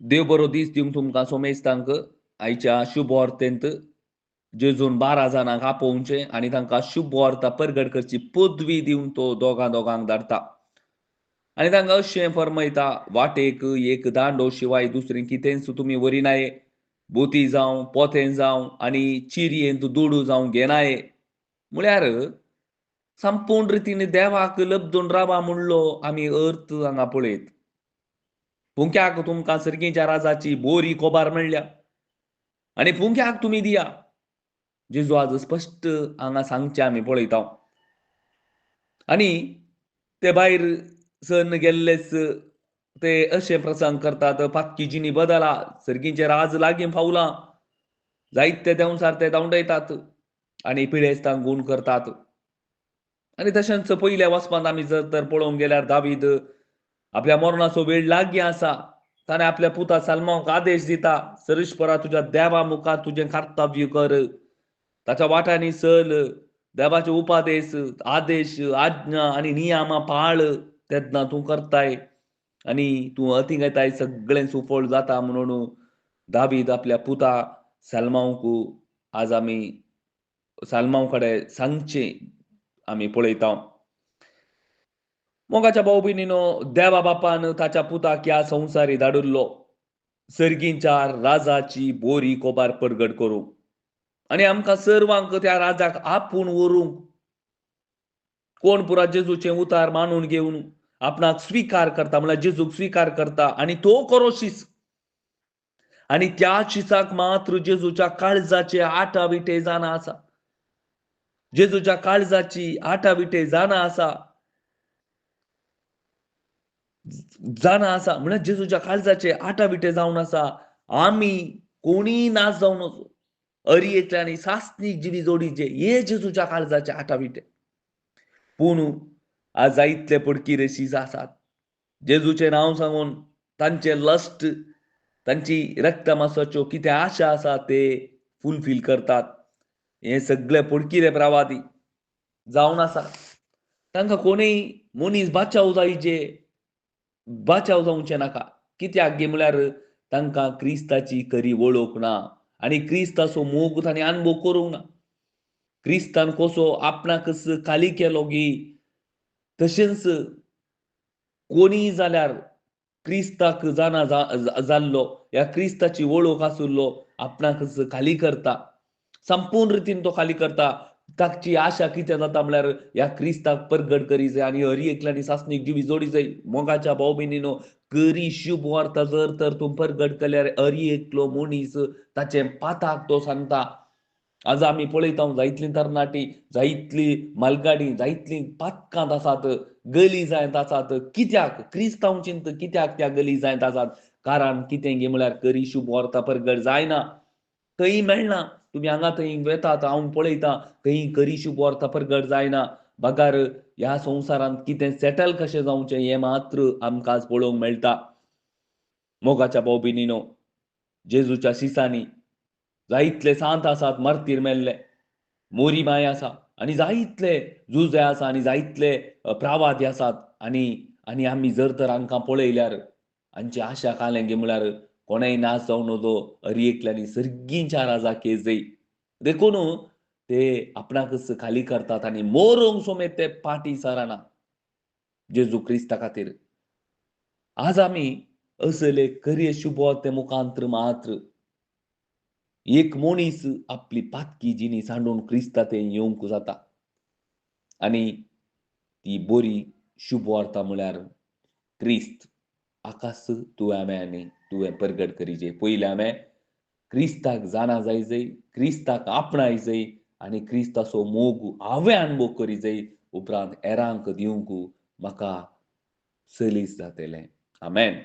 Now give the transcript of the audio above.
देव बरो दीस दिवंक तुमकां सोमेस्तांक आयच्या शुभ वर्तेंत जेजून 12 जाणांक आपोवचें आनी तांकां शुभ वर्तां परगट करची पदवी दिवन तो दोगांक धाडटा. आनी तांकां अशें फरमयता वाटेक एक दांडो शिवाय दुसरें कितेंच तुमी व्हरिनाये. बोती जावं, पोतें जावं आनी चिरयेंत दुडू जावं घेनाये. म्हळ्यार संपूर्ण रितीन देवाक लबदून रावा म्हणलो आमी अर्थ हांगा पळयत. पुंक्याक तुमकां सर्गीच्या राजाची बोरी कोबार मेळ्ळ्या आनी पुंक्याक तुमी दिया. जेजू आज स्पश्ट हांगा सांगचें आमी पळयता. आनी ते भायर सन गेल्लेच ते अशे प्रसंग करतात, पाक्की जिणी बदला, सर्गीचें राज लागीं पावलां. जायते देंवचार ते धांवडयतात आनी पिडेस्तांक गूण करतात. आनी तशेंच पयल्या वचपांत आमी जर तर पळोवंक गेल्यार दावीद आपल्या मरणाचो वेळ लागीं आसा. ताणें आपल्या पुता सल्माक आदेश दिता, "सर्श्परा तुज्या देवा मुखार तुजें कर्तव्य कर. ताच्या वाटांनी चल. देवाचे उपादेश, आदेश, आज्ञा आनी नियमां पाळ. तेन्ना तूं करताय आनी तूं अतिगताय सगळें सुफळ जाता." म्हणून दावीद आपल्या पुता सल्माक आज आमी सल्मा कडेन सांगचें आमी पळयता. मोगाच्या भाऊ भयणीनो, देवा बापान ताच्या पुताक ह्या संवसारी धाडुल्लो सर्गीच्या राजाची बोरी कोबार परगट करूंक आनी आमकां सर्वांक त्या राजाक आपूण व्हरूंक. कोण पुरा जेजूचें उतार मानून घेवन आपणाक स्विकार करता म्हळ्यार जेजूक स्विकार करता आनी तो खरो शीस. आनी त्या शिसाक मात्र जेजूच्या काळजाचे आटाविटे जाणा आसा. जेजूच्या काळजाची आटाविटे जाणा आसा. जाणा आसा म्हळ्यार जेजूच्या काळजाचे आटाविटे जावन आसा. आमी कोणीय नाश जावन नजो. अरियेतले आनी सासणीक जिवी जोडीचे हे जेजूच्या काळजाचे आटाविटे. पूण आज जायतले पडकी रेशीज आसात. जेजूचें नांव सांगून तांचे लस्ट, तांची रक्तमांसाच्यो कितें आशा आसा ते फुलफील करतात. हे सगळे पडकी प्रवादी जावन आसा. तांकां कोणूय मनीस बाचाव जायचे, बाचाव जावचे नाका. कित्याक गे म्हळ्यार तांकां क्रिस्ताची खरी वळख ना आनी क्रिस्ताचो मोग तांणी अनुभव करूंक ना. क्रिस्तान कसो आपणाकच खाली केलो गे तशेंच कोणीय जाल्यार क्रिस्ताक जाणा जाल्लो ह्या क्रिस्ताची वळख आशिल्लो आपणाकच खाली करता. संपूर्ण रितीन तो खाली करता. ताची आशा कितें जाता म्हळ्यार ह्या क्रिस्ताक परगट करी जाय आनी हर एकल्यानी सासणीक जिवी जोडी जाय. मोगाच्या भाव भयणीनो, खरी शुभ वार्ता जर तर तूं परगट केल्यार हर एकलो मनीस ताचे पाताक तो सांगता. आज आमी पळयता जायतलीं तरणाटी, जायतलीं मालगाडी, जायतलीं पातकांत आसात, गली जायत आसात. कित्याक? क्रिस्तांवचींत कित्याक त्या गली जायत आसात? कारण कितें गे म्हळ्यार खरी शुभ वार्ता परगट जायना. खंय मेळना. तुमी हांगा थंय वेतात, हांव पळयतां, खंय खरी शुभ वार्ता परगट जायना. बगार ह्या संवसारांत कितें सेटल कशें जावचें हें मात्र आमकां आज पळोवंक मेळटा. मोगाच्या भाव भयणीनो, जेजूच्या शिसांनी जायतले सांत आसात मार्तीर मेल्ले, मोरी माय आसा आनी जायतले जुजे आसा आनी जायतले प्रवादी आसात आनी आनी आमी जर तर हांकां पळयल्यार हांची आशा कालें गे म्हळ्यार कोणेय नाश जावं नजो, हर एकल्यांनी सर्गीच्या राजाक येजय. देखून ते आपणाकच खाली करतात आनी मोरूंक सोमेत ते पाटी सराना जेजू क्रिस्ता खातीर. आज आमी असले खरे शुभ वार्ते मुखांतर मात्र एक मनीस आपली पातकी जिणी सांडून क्रिस्तातें येवंक जाता. आनी ती बरी शुभ वार्ता म्हळ्यार क्रिस्त. आकास तुवें हांवें आनी तुवें परगट करीचे. पयलीं हांवें क्रिस्ताक जाणा जायजय, क्रिस्ताक आपणायजय आनी क्रिस्ताचो मोग हांवें अनुभव करीजय. उपरांत हेरांक दिवंक म्हाका सलीस जातलें. आमेन.